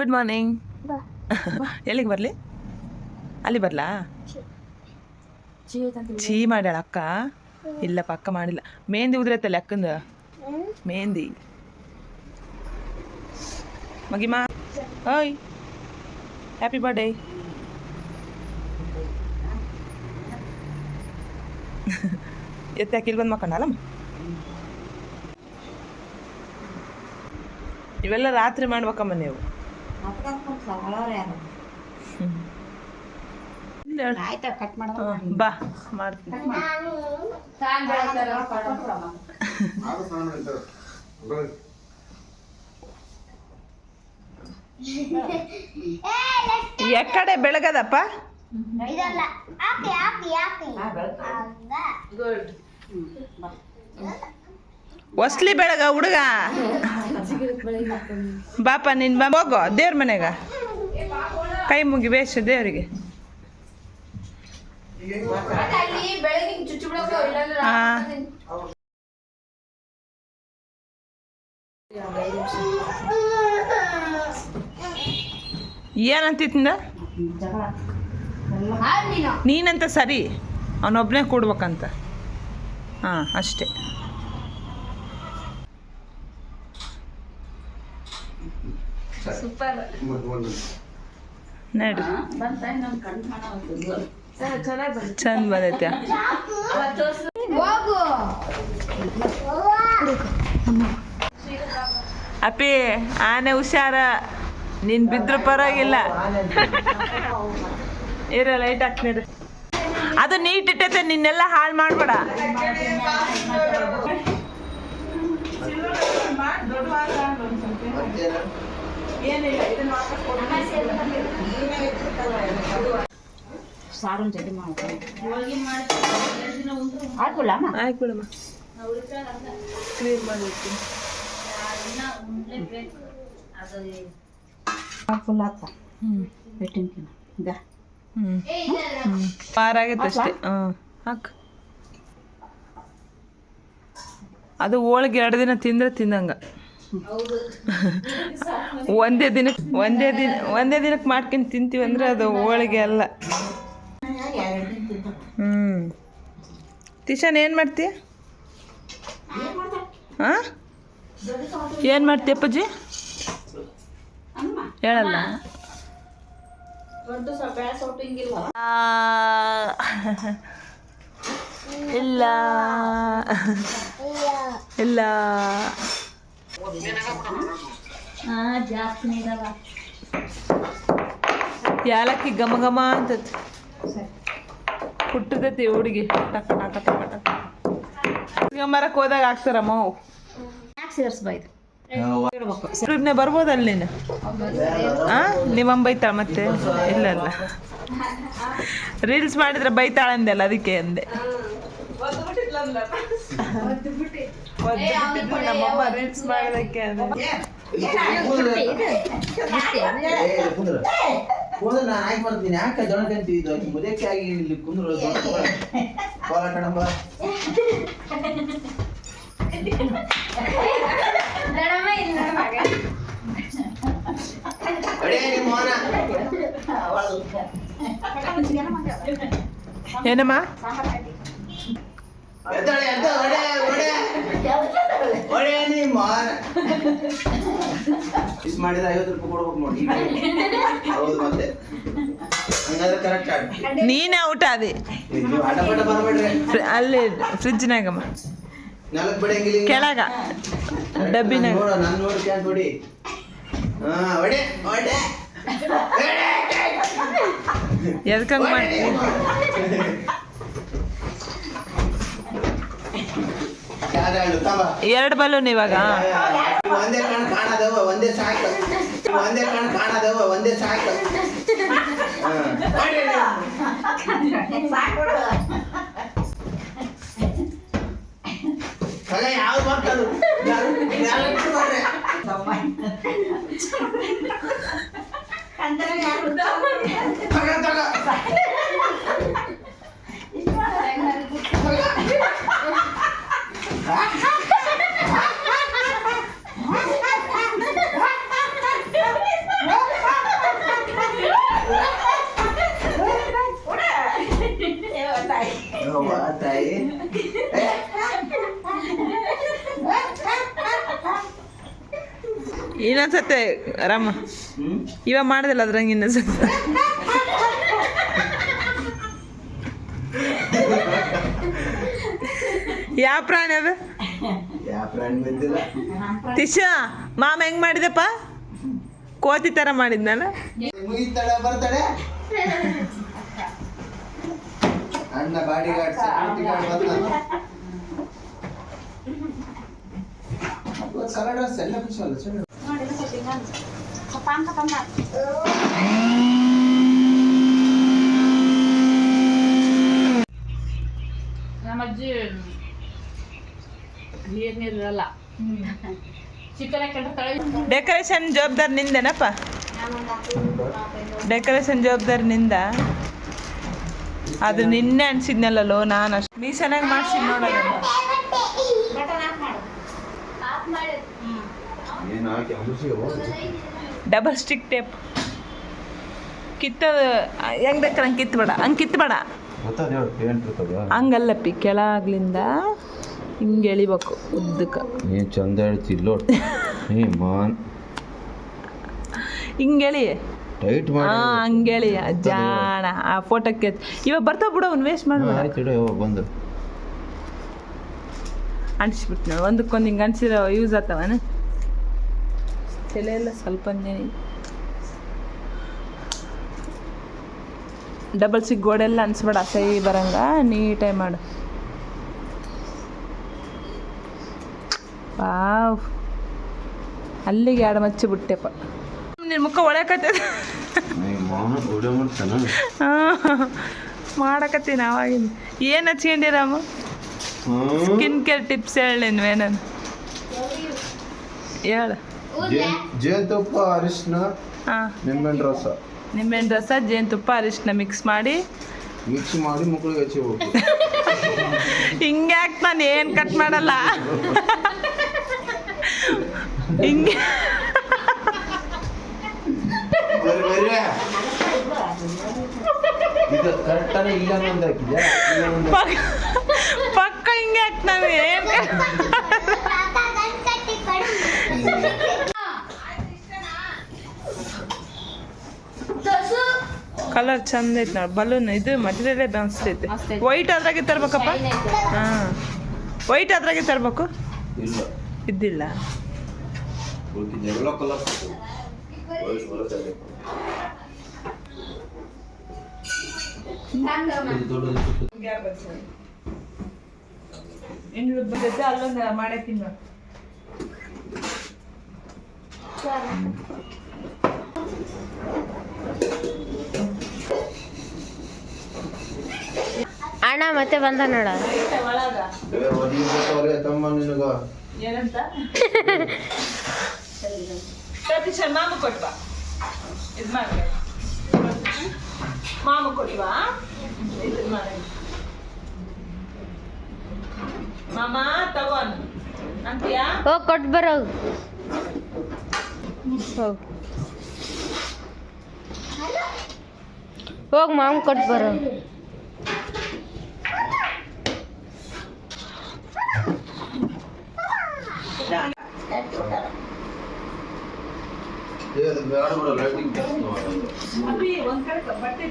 Good morning. ಎಲ್ಲಿಗೆ ಬರಲಿ? ಅಲ್ಲಿ ಬರಲಾ? ಚೀ ಮಾಡ್ಯಾಳ ಅಕ್ಕ? ಇಲ್ಲಪ್ಪ, ಅಕ್ಕ ಮಾಡಿಲ್ಲ. ಮೆಹಂದಿ ಉದ್ರೈತಲ್ಲ ಅಕ್ಕಂದು ಮೆಹಂದಿ. ಮಗಿಮಾ, ಓಯ್ ಹ್ಯಾಪಿ ಬರ್ಡೇ. ಎತ್ತಾಕಿ ಇಲ್ಲಿ ಬಂದು ಮಕ್ಕಂಡಲ್ಲಮ್ಮ. ಇವೆಲ್ಲ ರಾತ್ರಿ ಮಾಡ್ಬೇಕಮ್ಮ ನೀವು. ಬಾ ಮಾಡ್ತೀನಿ. ಎಕ್ಕಡೆ ಬೆಳಗದಪ್ಪ. ಹೊಸ್ಲಿ ಬೆಳಗ ಹುಡುಗ. ಬಾಪ ನಿನ್ ಬಾ, ಹೋಗೋ ದೇವ್ರ ಮನೆಗ ಕೈ ಮುಗಿ ಬೇಷ ದೇವ್ರಿಗೆ. ಏನಂತಿತ್ತಿಂದ ನೀನಂತ ಸರಿ, ಅವನೊಬ್ಬನೇ ಕೊಡ್ಬೇಕಂತ. ಹಾಂ ಅಷ್ಟೇ. ನಡ್ರಿ, ಚಂದ ಬಂದೈತೆ. ಅಪ್ಪಿ ಆನೆ ಹುಷಾರ, ನೀನ್ ಬಿದ್ರು ಪರವಾಗಿಲ್ಲ. ಇರ ಲೈಟ್ ಹಾಕ್ತೀರಿ. ಅದು ನೀಟ್ ಇಟ್ಟೈತೆ, ನಿನ್ನೆಲ್ಲ ಹಾಳು ಮಾಡ್ಬೇಡ. ಸಾರು ಜಡಿ ಹಾಕ್ಬಿಡಮ್ಮ. ಹಾಕ್ಬಿಡಮ್ಮ, ಕ್ಲೀನ್ ಮಾಡಿರ್ತೀನಿ. ಫುಲ್ ಹಾಕ. ಬಿಟ್ಟಿನ್ಕಿನ ಈಗ ಪಾರಾಗೈತೆ ಅಷ್ಟೇ. ಹಾಂ ಹಾಕು. ಅದು ಹೋಳಿಗೆ 2 ದಿನ ತಿಂದರೆ ತಿಂದಂಗ. ಒಂದೇ ದಿನಕ್ಕೆ ಮಾಡ್ಕೊಂಡು ತಿಂತೀವಿ ಅಂದ್ರೆ ಅದು ಹೋಳಿಗೆ ಅಲ್ಲ. ತಿಶಾನ್ ಏನು ಮಾಡ್ತೀಯ? ಹಾಂ ಏನು ಮಾಡ್ತೀಯ ಅಪ್ಪಾಜಿ? ಹೇಳಲ್ಲ. ಇಲ್ಲ ಇಲ್ಲ, ಯಾಲಕ್ಕಿ ಘಮ ಘಮ ಅಂತತಿ ಹುಟ್ಟತೈತಿ ಹುಡುಗಿ. ಟಕ ಟಕ ಟಕ ಟಕ ಮರಕ್ಕೆ ಹೋದಾಗ ಹಾಕ್ತಾರಮ್ಮ. ಅವು ಬರ್ಬೋದಲ್ಲ ನೀನು? ಹಾಂ, ನೀವಮ್ಮ ಬೈತಾಳ ಮತ್ತೆ? ಇಲ್ಲ ಇಲ್ಲ, ರೀಲ್ಸ್ ಮಾಡಿದ್ರೆ ಬೈತಾಳಂದೆಲ್ಲ, ಅದಕ್ಕೆ ಅಂದೆ. ನಮ್ಮಮ್ಮ ರೀಲ್ಸ್ ಮಾಡೋದಕ್ಕೆ ನಾನು ಬರ್ತೀನಿ. ಯಾಕೆ ದೊಡ್ಡಂತಿದ್ದು ಮುದಕ್ಕೆ ಆಗಿ ಇಲ್ಲಿ ಕುಂದ್ರು ಹೋರಾಟ ನಂಬ. ಏನಮ್ಮ? ಇಸ್ ಮಾಡಿದ 50 ರೂಪಾಯಿ ಕೊಡ್ಬೇಕು ನೋಡಿ. ಹೌದು, ಮತ್ತೆ ಹಂಗಾದ್ರೆ ಕರೆಕ್ಟ್ ಆಗಿ ನೀನೇ ಔಟ ಅದೇ. ಆಟಪಾಟ ಬರ್ಬೇಡ್ರಿ. ಅಲ್ಲಿ ಫ್ರಿಜ್ನಾಗಮ್ಮ, ಕೆಳಗ ಡಬ್ಬಿನಾಗ. ನಾನು ನೋಡಿ ನೋಡಿ. ಎದಕ್ಕಂಗ ಮಾಡ್ತೀವಿ? ಎರಡು ಬಲೂನ್ ಇವಾಗ. ಒಂದೇ ಕಣ್ ಕಾಣದವ, ಒಂದೇ ಸಾಕು. ಒಂದೇ ಕಣ್ ಕಾಣದವ, ಒಂದೇ ಸಾಕು. ಯಾವ್ದು ಬರ್ತದು? ತಾಯಿ ಇನ್ನೊಂದ್ಸತ್ತೆ ರಾಮ ಇವಾಗ ಮಾಡ್ದಲ್ಲ ಅದ್ರಂಗೆ ಇನ್ನೊಂದ್ಸತ್ತೆ ಯಾವ ಪ್ರಾಣಿ ಅದು ಯಾವ ಪ್ರಾಣಿ ಬಂದಿಲ್ಲ ತಿಶ ಮಾಮ ಹೆಂಗ್ ಮಾಡಿದಪ್ಪ ಕೋತಿ ತರ ಮಾಡಿದ್ನಲ್ಲ ಮುಗಿತಾಳೆ ಬರ್ತಾಳೆ ಅಣ್ಣ ಬಾಡಿ ಗಾರ್ಡ್ ಸೆಕ್ಯೂರಿಟಿ ಗಾರ್ಡ್ ಬಂದ ಸಲಾಡ್ ಎಲ್ಲ ಖುಷಿ ಅಲ್ಲ ಸರ್ ನಮ್ಮ ಅಜ್ಜಿ ನೀರಿರಲ್ಲ ಚಿಕನ್ ಕೆಟ್ಟಿರ್ತಾಳೆ. ಡೆಕೋರೇಷನ್ ಜವಾಬ್ದಾರಿ ನಿಂದೇನಪ್ಪ ಡೆಕೋರೇಷನ್ ಜವಾಬ್ದಾರಿ ನಿಂದ ಅದು ನಿನ್ನೆ ಅನ್ಸಿದ್ನಲ್ಲೋ ನಾನು ಅಷ್ಟು ನೀ ಚೆನ್ನಾಗಿ ಮಾಡ್ಸಿದ್ ನೋಡೋದು ಡಬಲ್ ಸ್ಟಿಕ್ ಟೇಪ್ ಕಿತ್ತದು ಹೆಂಗ್ ಬೇಕಾರೆ ಹಂಗೆ ಕಿತ್ಬೇಡ ಹಂಗೆ ಕಿತ್ಬೇಡ ಹಂಗಲ್ಲಪ್ಪಿ ಕೆಳಗ್ಲಿಂದ ಹಿಂಗೆ ಎಳಿಬೇಕು ಉದ್ದಕ್ಕೆ ನೀ ಚಂದ ಹೇಳ್ತಿಲ್ಲ ಮಾನ್ ಹಿಂಗೆಳಿ ಟೈಟ್ ಹಾಂ ಹಂಗೇಳಿ ಜಾಣ ಆ ಫೋಟೋಕ್ಕೆ ಇವಾಗ ಬರ್ತಾವ ಬಿಡು ಅವ್ನು ವೇಸ್ಟ್ ಮಾಡ್ಬೇಡ ಬಂದು ಅಂಟಿಸ್ಬಿಟ್ಟು ನೋಡಿ ಒಂದಕ್ಕೊಂದು ಹಿಂಗೆ ಅಂಟಿಸಿರೋ ಯೂಸ್ ಆಗ್ತಾವನ ತಲೆ ಎಲ್ಲ ಸ್ವಲ್ಪ ಡಬಲ್ ಸಿಗ್ ಗೋಡೆಲ್ಲ ಅನ್ಸ್ಬೇಡ ಸೈ ಬರಂಗ ನೀಟಾಗಿ ಮಾಡು ವಾವ್ ಅಲ್ಲಿಗೆ ಎರಡು ಮಚ್ಚಿ ಬಿಟ್ಟೆಪ್ಪ ನಿನ್ನ ಮುಖ ಒಳಕತ್ತದ ಮಾಡಕತ್ತೀನಿ ಅವಾಗಿಂದ ಏನು ಹಚ್ಕೊಂಡಿರಾಮ ಸ್ಕಿನ್ ಕೇರ್ ಟಿಪ್ಸ್ ಹೇಳೇನು ನಾನು ಹೇಳು ಜೇನುತುಪ್ಪ ಅರಿಶಿನ ಹಾಂ ನಿಂಬೆಹಣ್ಣು ರಸ ಜೇನುತುಪ್ಪ ಅರಿಶಿನ ಮಿಕ್ಸ್ ಮಾಡಿ ಮುಕ್ಕಳಿಗೆ ಹಚ್ಚಿಬೇಕು ಹಿಂಗೆ ಯಾಕೆ ನಾನು ಏನು ಕಟ್ ಮಾಡಲ್ಲ ಹಿಂಗೆ ಪಕ್ಕ ಹಿಂಗೆ ಯಾಕೆ ನಾನು ಏನು ಕಲರ್ ಚಂದ ಐತೆ ನೋಡಿ ಬಲೂನ್ ಇದು ಮಟೀರಿಯಲೇ ಅನಿಸ್ತೈತೆ ವೈಟ್ ಅದ್ರಾಗೆ ತರ್ಬೇಕಪ್ಪ ಹಾಂ ವೈಟ್ ಅದ್ರಾಗೆ ತರಬೇಕು ಇದ್ದಿಲ್ಲ ಇನ್ನು ಬರ್ತೈತೆ ಅಲ್ಲೊಂದು ಮಾಡಾಕಿನ ಅಣ್ಣ ಮತ್ತೆ ಬಂದ ನೋಡ ಏನಂತ ಮಾಮ ಕೊಟ್ವಾ ಇದು ಮಾಡಿ ಮಾಮ ಕೊಟ್ವಾ ಇದು ಮಾಡಿ ಮಾಮ ತಗೋನ್ ಅಂತೀಯಾ ಹೋಗಿ ಕೊಟ್ಟು ಬರೋ ಹೋಗಿ ಮಾಮ ಕೊಟ್ಟು ಬರೋ ಒಂದ್ ಕಡೆ ಬಟ್ಟೆ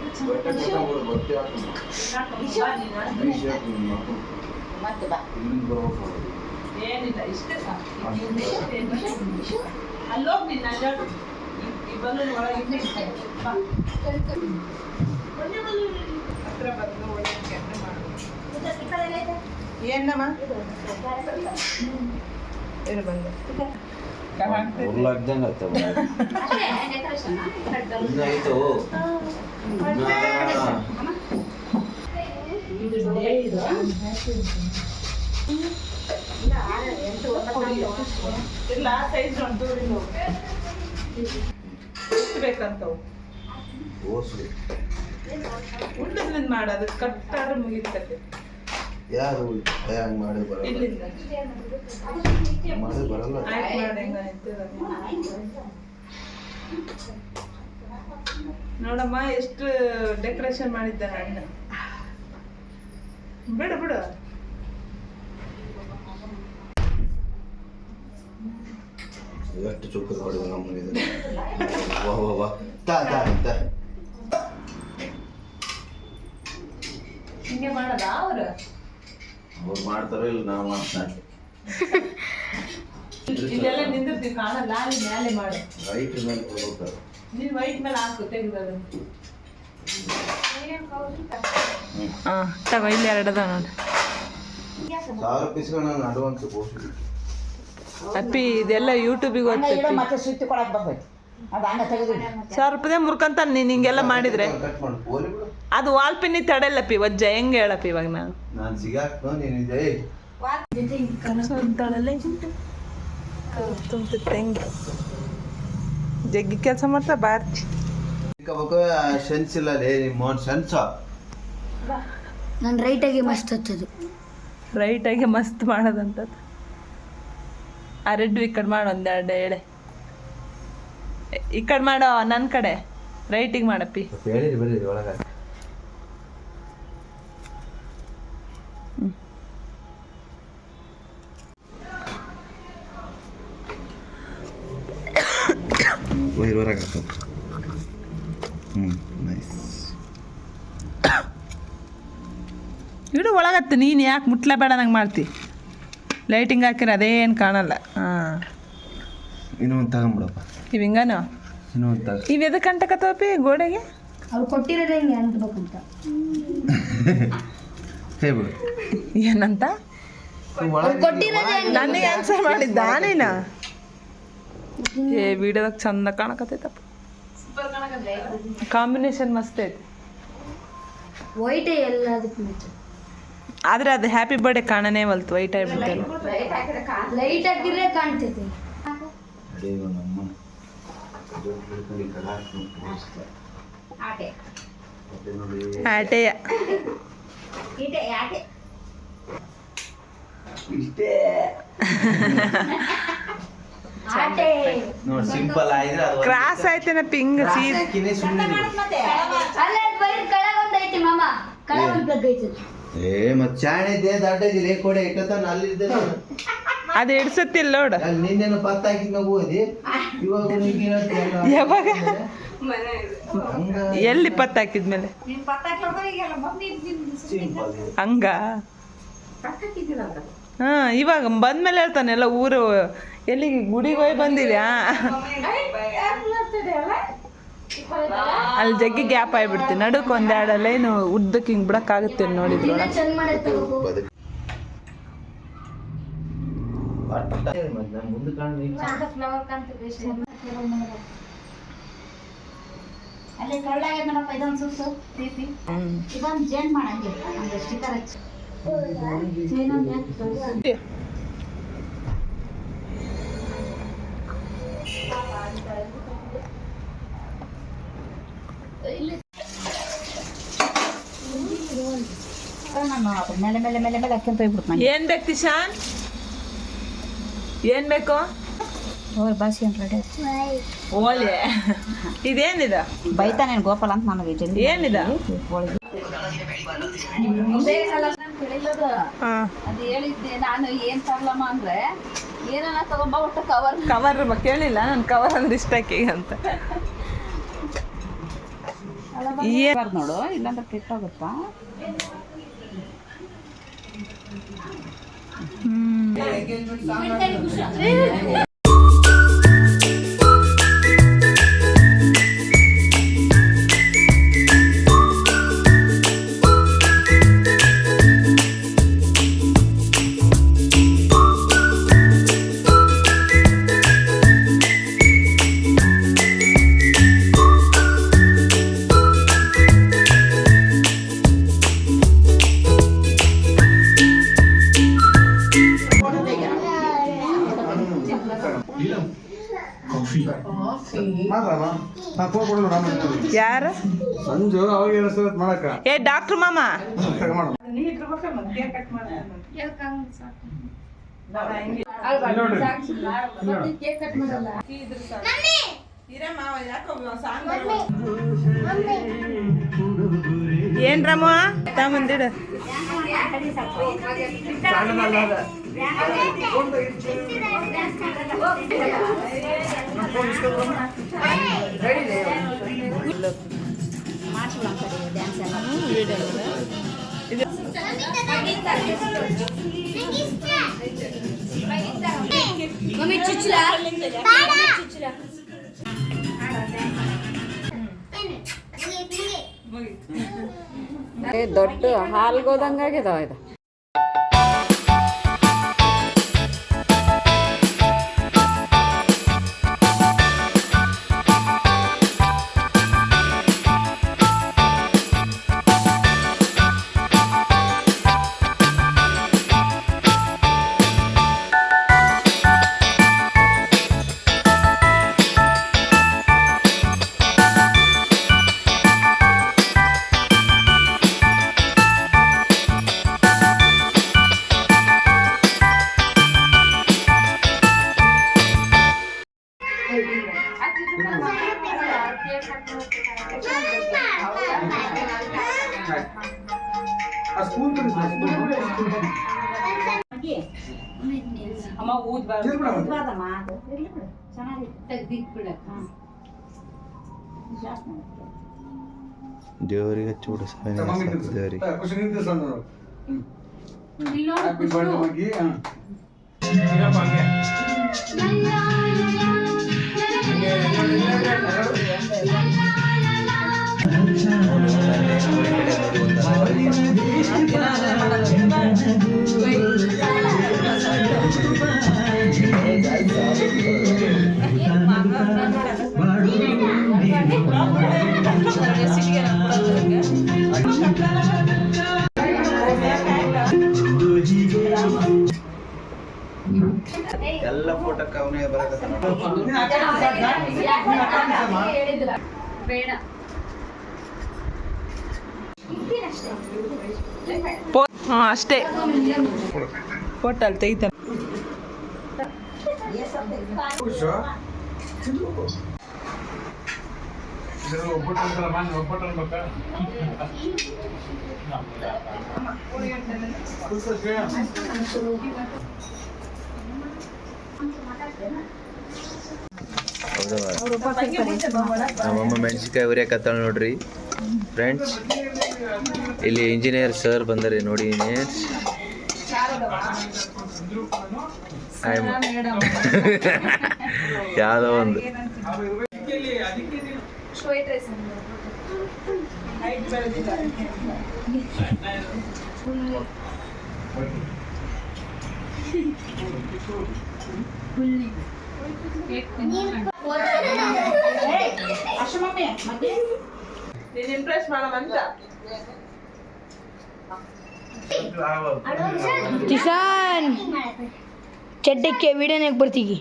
ಏನಿಲ್ಲ ಇಷ್ಟೇ ಅಲ್ಲೋಗಿ ನಿನ್ನ ಈ ಬಲೂನ್ ಒಳಗಿಂದ ಹತ್ರ ಬಂದು ಒಳ್ಳೆ ಕೆಟ್ಟೆ ಮಾಡು ಏನಮ್ಮ ಇರು ಬಂದೆ ಇಲ್ಲ ಸೈಜ್ ಉಂಟು ಎಷ್ಟು ಬೇಕಂತವು ಉಂಟದ್ರಿಂದ ಮಾಡೋದು ಕಟ್ಟಾದ್ರೆ ಮುಗಿತದೆ ಯಾರು ಮಾಡಿ ಇಲ್ಲಿಂದ ಬರಲ್ಲ ಆಯ್ತು ಮಾಡಿ ಹೆಂಗಾಯ್ತು ನೋಡಮ್ಮ ಎಷ್ಟು ಡೆಕೋರೇಷನ್ ಮಾಡಿದ್ದಾನೆ ಅಣ್ಣ ಬಿಡು ಬಿಡು. ಎಷ್ಟು ಚುಕ್ಕದ ಹೊಡೆದು ನಮ್ಮನೆ ವಾ ವಾ ವಾ ತಾ ತಾ ತಾ ಹಿಂಗೆ ಮಾಡದ ಅವರು ಅವ್ರು ಮಾಡ್ತಾರೋ ಇಲ್ಲ ನಾವು ಮಾಡ್ತಾರೆ ಇದೆಲ್ಲ ನಿಂದಿರ್ತೀವಿ ಕಾಣಲ್ಲ ಅಲ್ಲಿ ಮೇಲೆ ಮಾಡು. ರೈಟ್ ಮೇಲೆ ಹೋಗ್ತಾರೆ ನೀನು ವೈಟ್ ಮೇಲೆ ಹಾಕು ತೆಗೆದದು. ಹಾಂ ತಗೋ ಇಲ್ಲಿ 2 ಅದಾವ ನೋಡಿ. 1000 ರೂಪಾಯಿ ನಾನು ಅಡ್ವಾನ್ಸ್ ಕೊಡ್ತೀನಿ. ಅಪ್ಪಿ ಇದೆಲ್ಲ ಯೂಟ್ಯೂಬಿಗೆ ಓದ್ತೈತಿ. ಮತ್ತೆ ಸುತ್ತಿ ಕೊಡಕ್ ಬರ್ತೈತಿ ಅದು ಹಂಗ ತೆಗೆದು 1000 ರೂಪಾಯಿ ಮುರ್ಕಂತ ನೀನು ಹಿಂಗೆಲ್ಲ ಮಾಡಿದ್ರೆ ಕಟ್ ಮಾಡಿ ಹೋಲಿ ಬಿಡು. ಅದು ವಾಲ್ಪಿನಿ ತಡೆಯಲ್ಲಪ್ಪಿ ವಜ್ಜ ಹೆಂಗೆ ಹೇಳಪ್ಪ ಇವಾಗ ನಾನು ಸಿಗಾಕ್ತು ನೀನಿದೆ ತಂಗಿ ಜಗ್ಗಿ ಕೆಲಸ ಮಾಡ್ತಾ ಬಾರ್ತಿ. ಸೆನ್ಸ್ ಇಲ್ಲ ಲೇ ನಿಮ್ಮ ಸೆನ್ಸ ನಾನು ರೈಟಾಗಿ ಮಸ್ತ್ ಹಚ್ಚೋದು. ರೈಟಾಗಿ ಮಸ್ತ್ ಮಾಡೋದಂಥದ್ದು. ಆ ರೆಡ್ ಈ ಕಡೆ ಮಾಡು, 1-2 ಎಳೆ ಈ ಕಡೆ ಮಾಡೋ, ನನ್ನ ಕಡೆ ರೈಟಿಗೆ ಮಾಡಪ್ಪಿ. ಹೇಳಿರಿ ಬರ್ರಿ ಒಳಗೆ ಹೊರಗೆ ನೈಸ್ ಇಡು ಒಳಗತ್ತೆ. ನೀನು ಯಾಕೆ ಮುಟ್ಲೇಬೇಡ ನಂಗೆ ಮಾಡ್ತಿ. ಲೈಟಿಂಗ್ ಹಾಕಿರ ಅದೇನು ಕಾಣಲ್ಲ. ಹಾಂ ಇನ್ನೊಂದು ತಗೊಂಬಿಡಪ್ಪ. ಇವು ಹಿಂಗನ ಇನ್ನೊಂದು ತಗ ಇವು ಎದಕ್ಕೆ ಅಂಟಕತ್ತವಪ್ಪಿ ಗೋಡೆಗೆ? ಅವ್ರು ಕೊಟ್ಟಿರೋದೇ ಹಿಂಗೆ ಅಂಟ್ಬೇಕಂತ. ಹೇಳ್ಬಿಡು ಏನಂತ ನನಗೆ ಆನ್ಸರ್ ಮಾಡಿದ್ದ ನೀನು. ಏ ವಿಡಿಯೋದಾಗ ಚಂದ ಕಾಣಕತ್ತೈತಪ್ಪ. ಕಾಂಬಿನೇಷನ್ ಮಸ್ತ್ ಐತಿ. ವೈಟೇ ಎಲ್ಲದಕ್ಕೂ ಆದರೆ ಅದು ಹ್ಯಾಪಿ ಬರ್ಡೇ ಕಾಣನೇ ವಲ್ತು. ವೈಟ್ ಆಗಿಬಿಟ್ಟಲ್ಲ. ಲೈಟ್ ಹಾಕಿದ್ರೆ ಕಾಣ್ತೈತಿ. ಆಟೆಯ ಇಷ್ಟೇ ನೋಡಿ ಸಿಂಪಲ್ ಆಗಿದ್ರೆ ಅದು ಕ್ರಾಸ್ ಆಯ್ತೇನ ಪಿಂಗ್ ಸೀದ್. ಹಾಕಿನೇ ಸುಮ್ಮನೆ ಅಲ್ಲೇ ಬೈರ್ ಕೆಳಗೊಂದು ಐತಿ ಮಾಮ, ಕೆಳಗೊಂದು ಪ್ಲಗ್ ಐತಿ. ಏ ಮತ್ತೆ ಚಾಣೆ ಇದೆ ದಡ್ಡ ಇದೆ ಕೊಡೆ ಇಟ್ಟತಾನ ಅಲ್ಲಿದ್ದೆ ಅದು ಹಿಡ್ಸತ್ತಿಲ್ಲ ನೋಡು. ಅಲ್ಲಿ ನಿನ್ನೇನು ಪತ್ತ ಹಾಕಿದ್ ನಾವು ಓದಿ ಇವಾಗ ನಿಂಗೆ ಹೇಳ್ತೀಯಲ್ಲ ಯಾವಾಗ ಹಂಗ ಎಲ್ಲಿ ಪತ್ತ ಹಾಕಿದ್ಮೇಲೆ ಸಿಂಪಲ್ ಹಂಗ. ಹಾಂ ಇವಾಗ ಬಂದ್ಮೇಲೆ ಹೇಳ್ತಾನೆ ಎಲ್ಲ ಊರು ಎಲ್ಲಿಗೆ ಗುಡಿಗೆ ಹೋಗಿ ಬಂದಿದ್ಯಾ ಅಲ್ಲಿ ಜಗ್ಗಿ ಗ್ಯಾಪ್ ಆಗಿಬಿಡ್ತೀನಿ. ನಡುಕ್ 1-2 ಲೈನು ಉದ್ದಕ್ಕೆ ಹಿಂಗೆ ಬಿಡಕ್ಕಾಗುತ್ತೆ ನೋಡಿದ್ರು. ಚಂದ ಮಾಡೈತೆ ಮುಂದೆ ಫ್ಲವರ್ ಕಾಣ್ತದೆ. ಅಲ್ಲಿ ಕಳ್ಳಾಗ ನೋಡಪ್ಪ ಇದೊಂದು ಸುತ್ತು ಪ್ರೀತಿ ಇದೊಂದು ಜೇನ್ ಮಾಡಂಗೆ ಒಂದು ಸ್ಟಿಕರ್ ಹಚ್ಚಿ ನಾನು ಮೇಲೆ ಮೇಲೆ ಮೇಲೆ ಮೇಲೆ ಹಾಕ್ಯಂತ ಹೋಗ್ಬಿಡ್ತು. ಏನು ಬೇಕು ತಿಶಾನ್? ಏನು ಬೇಕು? ಹೋಗಿ ಬಾಸಿ ಅಂತ ರೆಡಿ ಓಲೆ ಇದೇನಿದೆ? ಬೈತಾನೇನು ಗೋಪಾಲ ಅಂತ ನನಗೆ ಜಲ್ದಿ ಏನಿದೆ? ಹೋಳಿಗೆ ಹಾಂ ಅದು ಹೇಳಿದ್ದೆ ನಾನು ಏನ್ ತರ್ಲಮ್ಮ ಅಂದ್ರೆ ಏನನ್ನ ತಗೊಂಬ ಒಟ್ಟು ಕವರ್ ಕವರ್ ಕೇಳಿಲ್ಲ ನಾನು. ಕವರ್ ಅಂದ್ರೆ ಇಷ್ಟ ಆಕಿಗೆ ಅಂತ. ನೋಡು, ಇಲ್ಲಾಂದ್ರೆ ಕೆಟ್ಟೋಗುತ್ತಾ. ಯಾರು? ಸಂಜು ಅವಾಗ ಏನಿಸ್ತದ ಮಾಡಕ ಏ ಡಾಕ್ಟ್ರ್ ಮಾಮ. ಏನ್ ರಮ್ಮ ತಗೊಂಡಿಡ ಡ್ಯಾನ್ಸ್ ಎಲ್ಲ ಮಮ್ಮಿ ಚುಚ್ಚಲ ದೊಡ್ಡ ಹಾಲ್ಗೋದಂಗಾಗಿದಾವ ಇದು. ಆ ಸ್ಪೂನ್ ಅಮ್ಮ ಊದ್ಬಾರ್ದು. ಇರ್ಬಾರ್ದಮ್ಮ, ಅದು ಇರ್ಲಿ ಬಿಡು, ಚೆನ್ನಾಗಿದೆ. ಜಾಸ್ತಿ ಮಾಡ್ತೀವಿ. ದೇವರಿಗೆ ಚೂಡು ದೇವರಿಗೆ ಖುಷಿ ನಿಂತಿಸ್ ನೋಡು. ಹ್ಯಾಪಿ ಬರ್ಡೇ ಮಗಿ. ಎಲ್ಲ ಫೋಟೋಕ್ಕೆ ಅವನೇ ಬರಕತ್ತ ಬೇಡ ಹಾಂ ಅಷ್ಟೇ ಹೋಟೆಲ್ ತೆಗಿತಾನೆ. ನಮ್ಮಮ್ಮ ಮೆಣಸಿನ್ಕಾಯಿ ಉರಿಯಾಕತ್ತಾಳ ನೋಡ್ರಿ ಫ್ರೆಂಡ್ಸ್. ಇಲ್ಲಿ ಇಂಜಿನಿಯರ್ ಸರ್ ಬಂದರೆ ನೋಡಿ. ಯಾವುದೋ ಒಂದು ನೀನು ಇಂಪ್ರೆಸ್ ಮಾಡಮಂತ. ಕಿಶಾನ್ ಚಡ್ಡಕ್ಕೆ ವಿಡಿಯೋನಾಗ ಬರ್ತೀಗಿ.